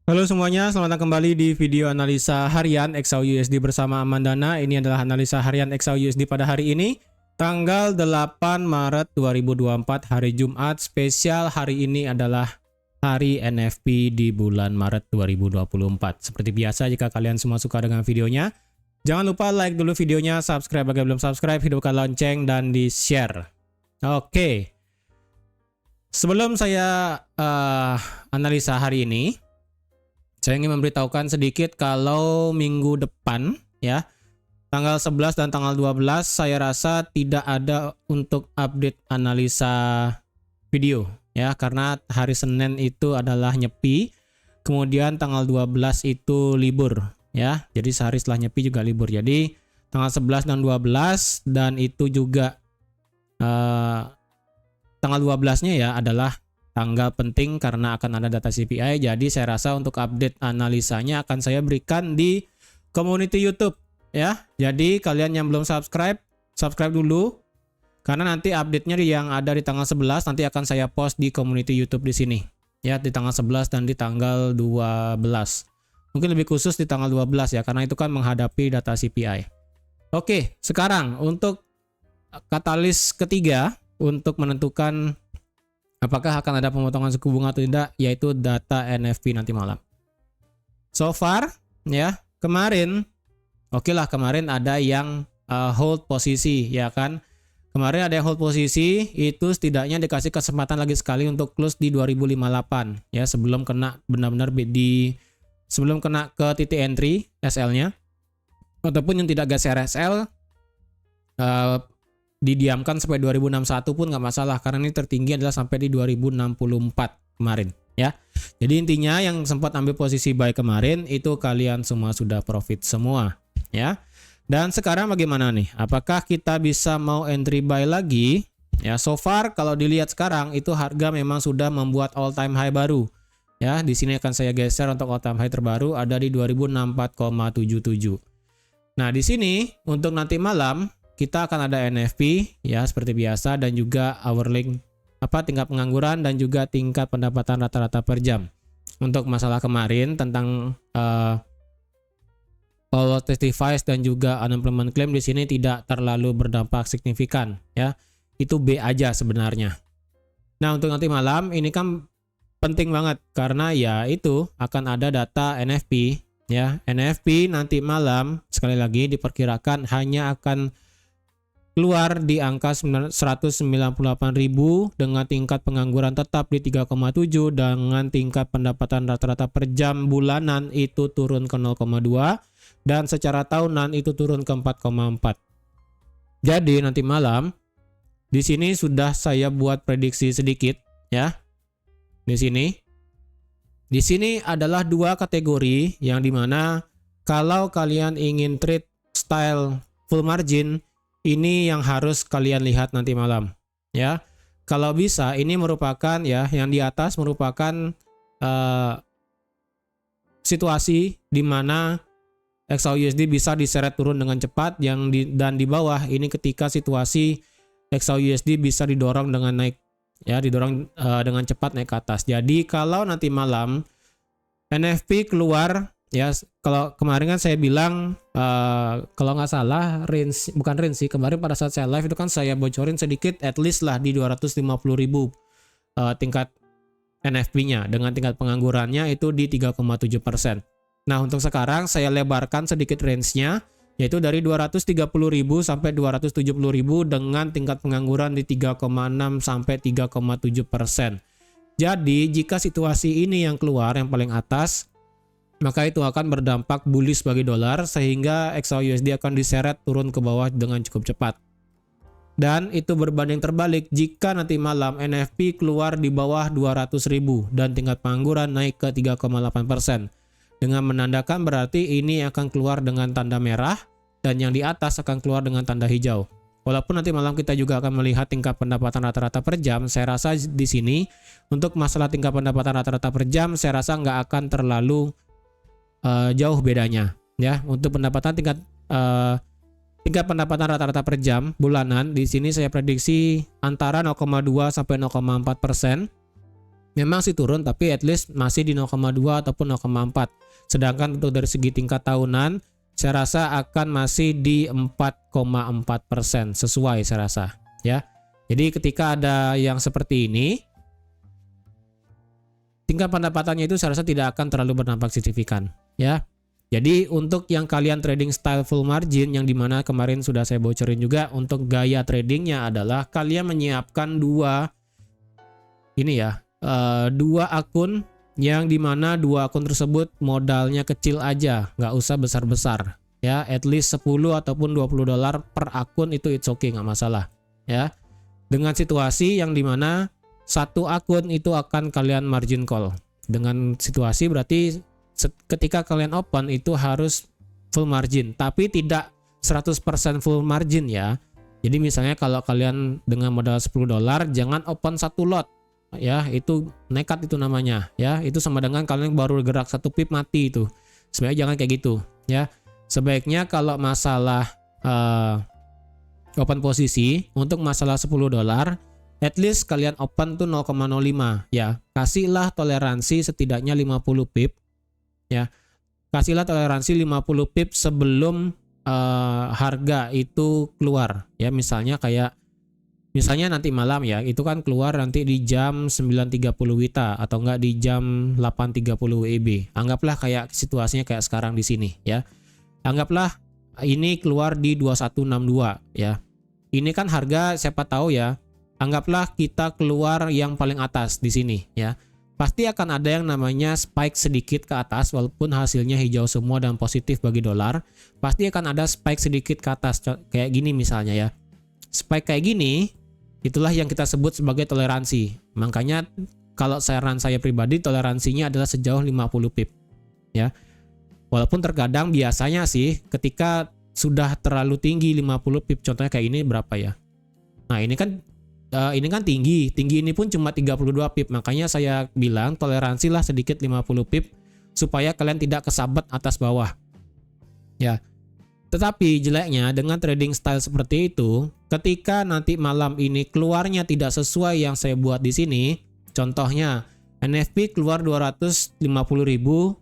Halo semuanya, selamat datang kembali di video analisa harian XAU USD bersama Amandana. Ini adalah analisa harian XAU USD pada hari ini, tanggal 8 Maret 2024, hari Jumat. Spesial hari ini adalah hari NFP di bulan Maret 2024. Seperti biasa, jika kalian semua suka dengan videonya, jangan lupa like dulu videonya, subscribe bagi belum subscribe, hidupkan lonceng, dan di-share. Oke. Sebelum saya analisa hari ini, saya ingin memberitahukan sedikit kalau minggu depan ya, tanggal 11 dan tanggal 12 saya rasa tidak ada untuk update analisa video ya, karena hari Senin itu adalah Nyepi, kemudian tanggal 12 itu libur ya. Jadi sehari setelah Nyepi juga libur. Jadi tanggal 11 dan 12 dan itu juga tanggal 12-nya ya adalah tanggal penting karena akan ada data CPI. Jadi saya rasa untuk update analisanya akan saya berikan di community YouTube ya. Jadi kalian yang belum subscribe, subscribe dulu karena nanti update-nya yang ada di tanggal 11 nanti akan saya post di community YouTube di sini ya, di tanggal 11 dan di tanggal 12. Mungkin lebih khusus di tanggal 12 ya, karena itu kan menghadapi data CPI. Oke, sekarang untuk katalis ketiga untuk menentukan apakah akan ada pemotongan suku bunga atau tidak, yaitu data NFP nanti malam. So far, ya, kemarin ada yang hold posisi, ya kan? Kemarin ada yang hold posisi, itu setidaknya dikasih kesempatan lagi sekali untuk close di 2058, ya, sebelum kena benar-benar sebelum kena ke titik entry SL-nya, ataupun yang tidak geser SL, didiamkan sampai 2061 pun nggak masalah, karena ini tertinggi adalah sampai di 2064 kemarin ya. Jadi intinya yang sempat ambil posisi buy kemarin itu kalian semua sudah profit semua ya. Dan sekarang bagaimana nih? Apakah kita bisa mau entry buy lagi? Ya, so far kalau dilihat sekarang itu harga memang sudah membuat all time high baru. Ya, di sini akan saya geser untuk all time high terbaru ada di 2064,77. Nah, di sini untuk nanti malam kita akan ada NFP ya seperti biasa, dan juga hourly tingkat pengangguran dan juga tingkat pendapatan rata-rata per jam. Untuk masalah kemarin tentang all testifies dan juga unemployment claim di sini tidak terlalu berdampak signifikan ya. Itu B aja sebenarnya. Nah, untuk nanti malam ini kan penting banget karena ya itu akan ada data NFP ya. NFP nanti malam sekali lagi diperkirakan hanya akan keluar di angka 198.000 dengan tingkat pengangguran tetap di 3,7, dengan tingkat pendapatan rata-rata per jam bulanan itu turun ke 0,2 dan secara tahunan itu turun ke 4,4. Jadi nanti malam di sini sudah saya buat prediksi sedikit ya. Di sini adalah dua kategori yang dimana kalau kalian ingin trade style full margin, ini yang harus kalian lihat nanti malam ya. Kalau bisa ini merupakan ya, yang di atas merupakan situasi di mana XAU-USD bisa diseret turun dengan cepat, dan di bawah ini ketika situasi XAU-USD bisa didorong dengan naik ya, didorong dengan cepat naik ke atas. Jadi kalau nanti malam NFP keluar ya, kalau kemarin kan saya bilang kalau nggak salah bukan range sih, kemarin pada saat saya live itu kan saya bocorin sedikit at least lah di 250.000 tingkat NFP-nya dengan tingkat penganggurannya itu di 3,7%. Nah, untuk sekarang saya lebarkan sedikit range-nya yaitu dari 230.000 sampai 270.000 dengan tingkat pengangguran di 3,6 sampai 3,7%. Jadi jika situasi ini yang keluar yang paling atas, maka itu akan berdampak bullish bagi dolar sehingga XAU-USD akan diseret turun ke bawah dengan cukup cepat. Dan itu berbanding terbalik jika nanti malam NFP keluar di bawah 200.000 dan tingkat pengangguran naik ke 3,8%. Dengan menandakan berarti ini akan keluar dengan tanda merah dan yang di atas akan keluar dengan tanda hijau. Walaupun nanti malam kita juga akan melihat tingkat pendapatan rata-rata per jam, saya rasa di sini untuk masalah tingkat pendapatan rata-rata per jam saya rasa nggak akan terlalu jauh bedanya ya. Untuk pendapatan tingkat pendapatan rata-rata per jam bulanan di sini saya prediksi antara 0,2 sampai 0,4% memang sih turun tapi at least masih di 0,2 ataupun 0,4. Sedangkan untuk dari segi tingkat tahunan saya rasa akan masih di 4,4% sesuai saya rasa ya. Jadi ketika ada yang seperti ini, tingkat pendapatannya itu saya rasa tidak akan terlalu berdampak signifikan ya. Jadi untuk yang kalian trading style full margin yang dimana kemarin sudah saya bocorin juga, untuk gaya tradingnya adalah kalian menyiapkan dua akun yang dimana dua akun tersebut modalnya kecil aja, nggak usah besar-besar ya, at least 10 ataupun 20 dolar per akun itu it's okay, nggak masalah ya. Dengan situasi yang dimana satu akun itu akan kalian margin call. Dengan situasi berarti ketika kalian open itu harus full margin, tapi tidak 100% full margin ya. Jadi misalnya kalau kalian dengan modal 10 dolar jangan open satu lot ya, itu nekat itu namanya ya. Itu sama dengan kalian baru gerak satu pip mati itu. Sebenarnya jangan kayak gitu ya. Sebaiknya kalau masalah open posisi untuk masalah 10 dolar at least kalian open tuh 0,05 ya. Kasihlah toleransi setidaknya 50 pip ya. Kasihlah toleransi 50 pip sebelum harga itu keluar ya. Misalnya nanti malam ya, itu kan keluar nanti di jam 9.30 WITA atau enggak di jam 8.30 WIB. Anggaplah kayak situasinya kayak sekarang di sini ya. Anggaplah ini keluar di 2162 ya. Ini kan harga siapa tahu ya. Anggaplah kita keluar yang paling atas di sini ya. Pasti akan ada yang namanya spike sedikit ke atas walaupun hasilnya hijau semua dan positif bagi dolar. Pasti akan ada spike sedikit ke atas kayak gini misalnya ya. Spike kayak gini itulah yang kita sebut sebagai toleransi. Makanya kalau saran saya pribadi toleransinya adalah sejauh 50 pip ya. Walaupun terkadang biasanya sih ketika sudah terlalu tinggi 50 pip, contohnya kayak ini berapa ya. Nah, ini kan tinggi ini pun cuma 32 pip, makanya saya bilang toleransi lah sedikit 50 pip supaya kalian tidak kesabet atas bawah ya. Tetapi jeleknya dengan trading style seperti itu, ketika nanti malam ini keluarnya tidak sesuai yang saya buat di sini, contohnya NFP keluar 250.000,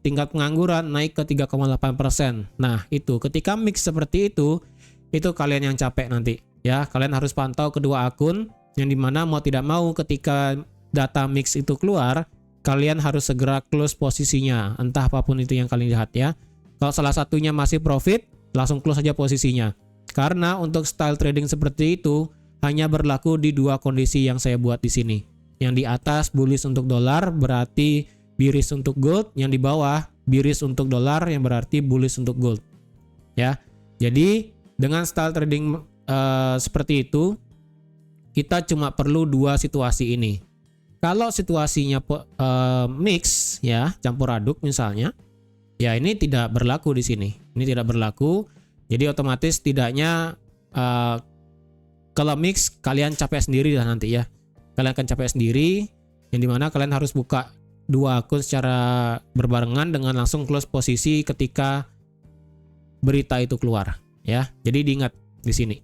tingkat pengangguran naik ke 3,8%. Nah itu ketika mix seperti itu kalian yang capek nanti ya. Kalian harus pantau kedua akun, yang dimana mau tidak mau ketika data mix itu keluar, kalian harus segera close posisinya, entah apapun itu yang kalian lihat ya. Kalau salah satunya masih profit, langsung close saja posisinya. Karena untuk style trading seperti itu hanya berlaku di dua kondisi yang saya buat di sini. Yang di atas bullish untuk dolar berarti bearish untuk gold, yang di bawah bearish untuk dolar yang berarti bullish untuk gold. Ya. Jadi dengan style trading seperti itu kita cuma perlu dua situasi ini. Kalau situasinya mix ya, campur aduk misalnya, ya ini tidak berlaku di sini. Ini tidak berlaku. Jadi otomatis tidaknya kalau mix kalian capek sendiri lah nanti ya. Kalian akan capek sendiri, yang dimana kalian harus buka dua akun secara berbarengan dengan langsung close posisi ketika berita itu keluar ya. Jadi diingat di sini.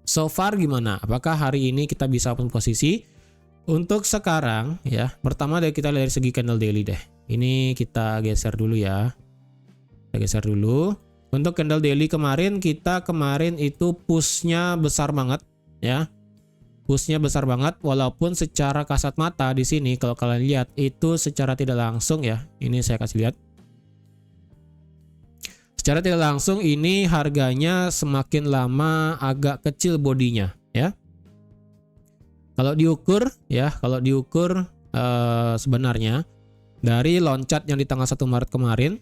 So far gimana? Apakah hari ini kita bisa open posisi? Untuk sekarang ya, pertama kita dari segi candle daily deh. Ini kita geser dulu ya. Kita geser dulu. Untuk candle daily kemarin itu pushnya besar banget ya. Pushnya besar banget walaupun secara kasat mata di sini kalau kalian lihat itu secara tidak langsung ya. Ini saya kasih lihat. Secara tidak langsung ini harganya semakin lama agak kecil bodinya ya. Kalau diukur sebenarnya dari loncat yang di tanggal 1 Maret kemarin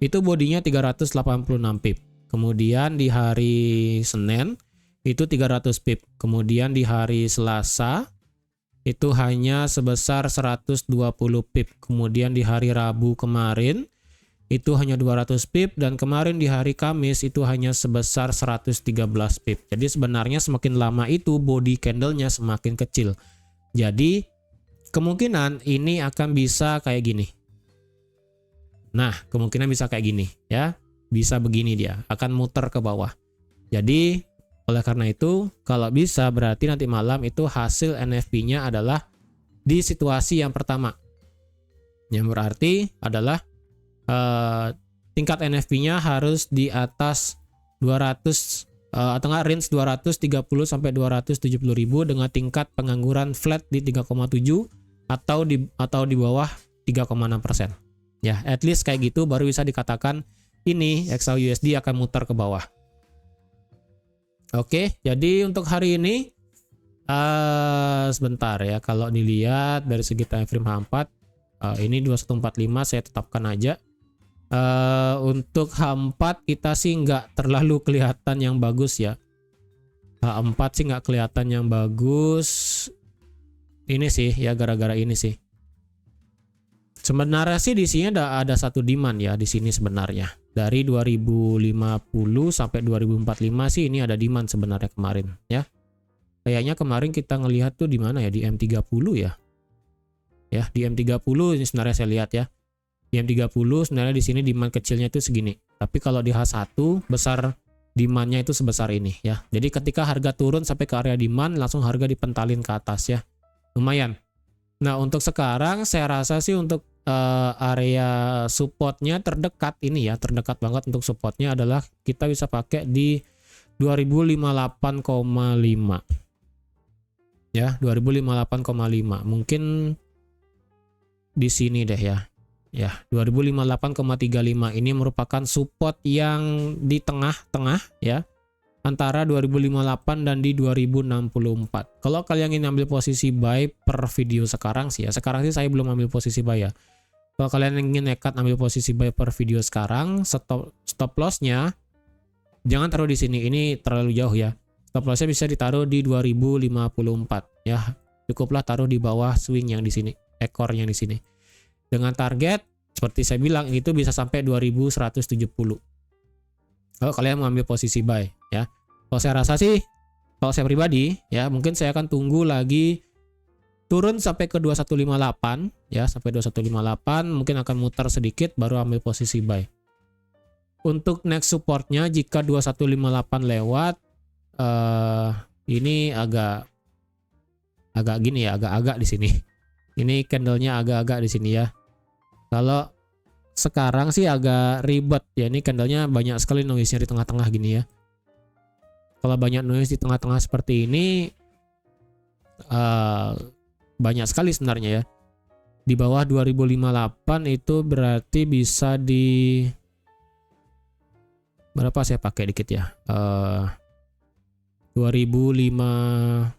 itu bodinya 386 pip. Kemudian di hari Senin itu 300 pip. Kemudian di hari Selasa itu hanya sebesar 120 pip. Kemudian di hari Rabu kemarin itu hanya 200 pip, dan kemarin di hari Kamis itu hanya sebesar 113 pip. Jadi sebenarnya semakin lama itu body candlenya semakin kecil. Jadi kemungkinan ini akan bisa kayak gini. Nah, kemungkinan bisa kayak gini ya. Bisa begini dia, akan muter ke bawah. Jadi oleh karena itu kalau bisa berarti nanti malam itu hasil NFP-nya adalah di situasi yang pertama. Yang berarti adalah tingkat NFP-nya harus di atas 200 atau enggak range 230 sampai 270 ribu dengan tingkat pengangguran flat di 3,7 atau di bawah 3,6%. Ya, at least kayak gitu baru bisa dikatakan ini XAUUSD akan muter ke bawah. Oke, jadi untuk hari ini sebentar ya, kalau dilihat dari segi time frame H4 ini 2145 saya tetapkan aja. Untuk H4 kita sih nggak terlalu kelihatan yang bagus ya. H4 sih nggak kelihatan yang bagus. Ini sih ya, gara-gara ini sih. Sebenarnya sih di sini ada satu demand ya di sini sebenarnya. Dari 2050 sampai 2045 sih ini ada demand sebenarnya kemarin ya. Kayaknya kemarin kita ngelihat tuh di mana ya, di M30 ya. Ya, di M30 ini sebenarnya saya lihat ya. Di M30 sebenarnya di sini demand kecilnya itu segini. Tapi kalau di H1 besar demandnya itu sebesar ini ya. Jadi ketika harga turun sampai ke area demand langsung harga dipentalin ke atas ya. Lumayan. Nah, untuk sekarang saya rasa sih untuk area supportnya terdekat ini ya, terdekat banget untuk supportnya adalah kita bisa pakai di 2058,5 ya, 2058,5 mungkin di sini deh ya. Ya, 2058,35 ini merupakan support yang di tengah-tengah ya, antara 2058 dan di 2064. Kalau kalian ingin ambil posisi buy per video sekarang sih ya, sekarang sih saya belum ambil posisi buy ya. Kalau kalian ingin nekat ambil posisi buy per video sekarang, stop lossnya jangan taruh di sini, ini terlalu jauh ya. Stop lossnya bisa ditaruh di 2054 ya. Cukuplah taruh di bawah swing yang di sini, ekor yang di sini. Dengan target seperti saya bilang itu bisa sampai 2170. Kalau kalian mengambil posisi buy ya. Kalau saya rasa sih, kalau saya pribadi ya, mungkin saya akan tunggu lagi turun sampai ke 2158 ya, sampai 2158 mungkin akan muter sedikit baru ambil posisi buy. Untuk next supportnya jika 2158 lewat ini agak gini ya, agak-agak di sini. Ini candlenya agak-agak di sini ya. Kalau sekarang sih agak ribet ya, ini candlenya banyak sekali noise-nya di tengah-tengah gini ya. Kalau banyak noise di tengah-tengah seperti ini banyak sekali sebenarnya ya. Di bawah 2058 itu berarti bisa di berapa, saya pakai dikit ya, 2005.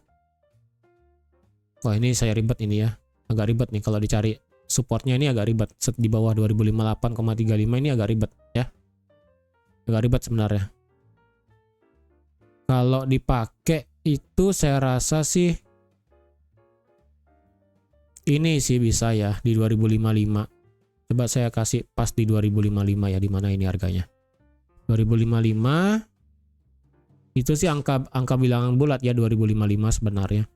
Wah, ini saya ribet ini ya, agak ribet nih kalau dicari supportnya, ini agak ribet. Di bawah 2058,35 ini agak ribet ya, agak ribet sebenarnya. Kalau dipakai itu saya rasa sih ini sih bisa ya di 2055. Coba saya kasih pas di 2055 ya, di mana ini harganya 2055. Itu sih angka bilangan bulat ya 2055 sebenarnya.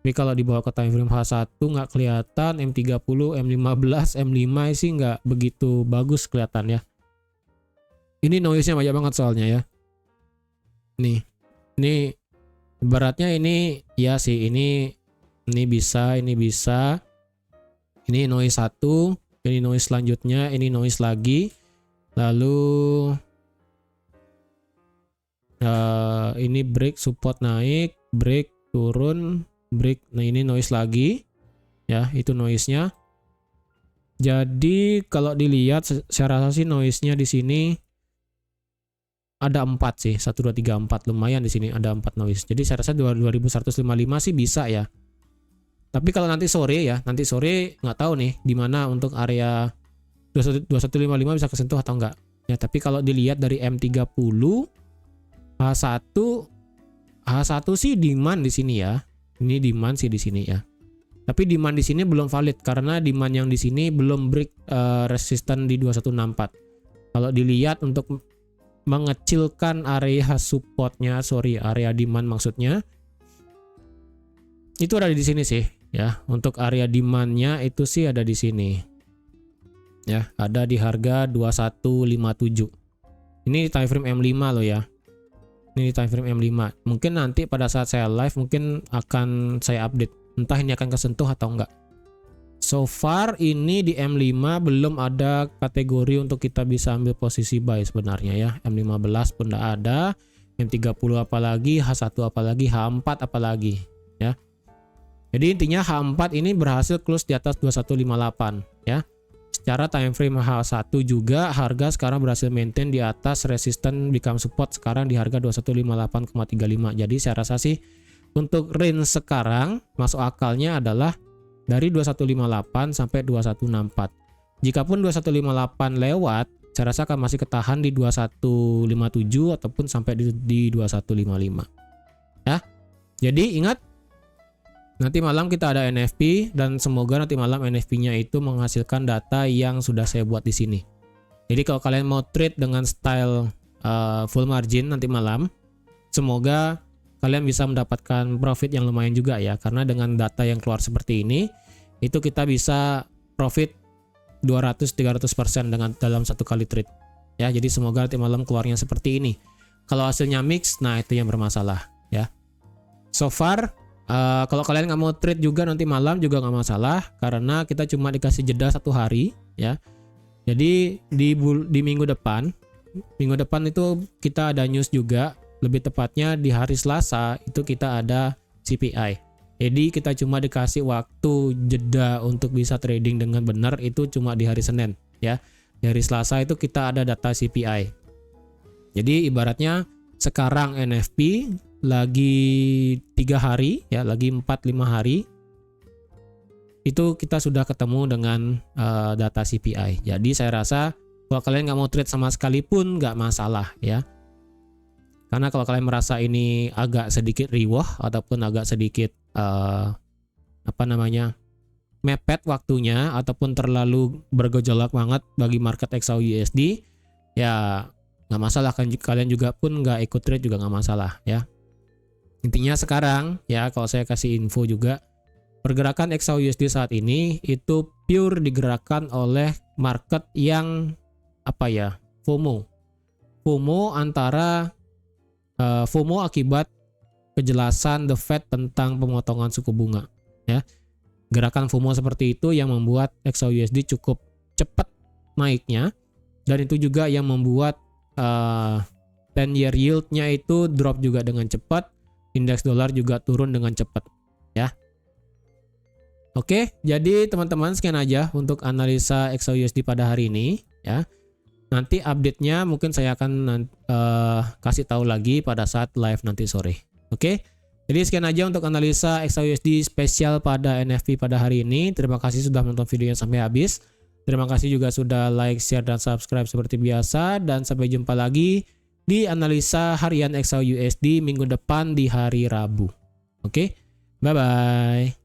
Tapi kalau dibawa ke time frame H1 nggak kelihatan. M30, M15, M5 sih nggak begitu bagus kelihatan ya. Ini noise-nya banyak banget soalnya ya. Nih, ini beratnya ini ya sih, ini bisa, ini bisa. Ini noise 1, ini noise selanjutnya, ini noise lagi. Lalu ini break, support naik, break turun, break. Nah, ini noise lagi. Ya, itu noise-nya. Jadi kalau dilihat saya rasa sih noise-nya di sini ada 4 sih. 1 2 3 4 lumayan di sini ada 4 noise. Jadi saya rasa 2155 sih bisa ya. Tapi kalau nanti sore ya, nanti sore nggak tahu nih di mana untuk area 2155 bisa kesentuh atau enggak. Ya, tapi kalau dilihat dari M30 H1 sih demand di sini ya. Ini demand sih di sini ya. Tapi demand di sini belum valid karena demand yang di sini belum break resisten di 2164. Kalau dilihat untuk mengecilkan area supportnya, area demand maksudnya, itu ada di sini sih ya. Untuk area demandnya itu sih ada di sini ya, ada di harga 2157. Ini time frame M5 loh ya. Ini time frame M5. Mungkin nanti pada saat saya live mungkin akan saya update, entah ini akan kesentuh atau enggak. So far ini di M5 belum ada kategori untuk kita bisa ambil posisi buy sebenarnya ya. M15 pun tidak ada, M30 apalagi, H1 apalagi, H4 apalagi ya. Jadi intinya H4 ini berhasil close di atas 2158 ya. Secara time frame H1 juga harga sekarang berhasil maintain di atas resisten become support sekarang di harga 2158,35. Jadi saya rasa sih untuk range sekarang masuk akalnya adalah dari 2158 sampai 2164. Jikapun 2158 lewat, saya rasa akan masih ketahan di 2157 ataupun sampai di 2155. Ya. Jadi ingat, nanti malam kita ada NFP dan semoga nanti malam NFP-nya itu menghasilkan data yang sudah saya buat di sini. Jadi kalau kalian mau trade dengan style full margin nanti malam, semoga kalian bisa mendapatkan profit yang lumayan juga ya, karena dengan data yang keluar seperti ini itu kita bisa profit 200-300% dengan dalam satu kali trade ya. Jadi semoga nanti malam keluarnya seperti ini. Kalau hasilnya mix, nah itu yang bermasalah ya. So far kalau kalian nggak mau trade juga nanti malam juga nggak masalah, karena kita cuma dikasih jeda 1 hari ya. Jadi di minggu depan itu kita ada news juga. Lebih tepatnya di hari Selasa itu kita ada CPI. Jadi kita cuma dikasih waktu jeda untuk bisa trading dengan benar itu cuma di hari Senin ya. Di hari Selasa itu kita ada data CPI. Jadi ibaratnya sekarang NFP lagi 3 hari ya, lagi 4-5 hari itu kita sudah ketemu dengan data CPI. Jadi saya rasa kalau kalian nggak mau trade sama sekalipun nggak masalah ya. Karena kalau kalian merasa ini agak sedikit riwah ataupun agak sedikit mepet waktunya ataupun terlalu bergejolak banget bagi market XAUUSD, ya nggak masalah kan, kalian juga pun nggak ikut trade juga nggak masalah ya. Intinya sekarang ya, kalau saya kasih info juga, pergerakan XAUUSD saat ini itu pure digerakkan oleh market yang FOMO antara FOMO akibat kejelasan The Fed tentang pemotongan suku bunga ya. Gerakan FOMO seperti itu yang membuat XAUUSD cukup cepat naiknya, dan itu juga yang membuat 10-year yield-nya itu drop juga dengan cepat, indeks dolar juga turun dengan cepat ya. Oke, jadi teman-teman sekian aja untuk analisa XAUUSD pada hari ini ya. Nanti update-nya mungkin saya akan kasih tahu lagi pada saat live nanti sore. Oke. Jadi sekian aja untuk analisa XAUUSD spesial pada NFP pada hari ini. Terima kasih sudah menonton videonya sampai habis. Terima kasih juga sudah like, share, dan subscribe seperti biasa. Dan sampai jumpa lagi di analisa harian XAUUSD minggu depan di hari Rabu. Oke. Bye-bye.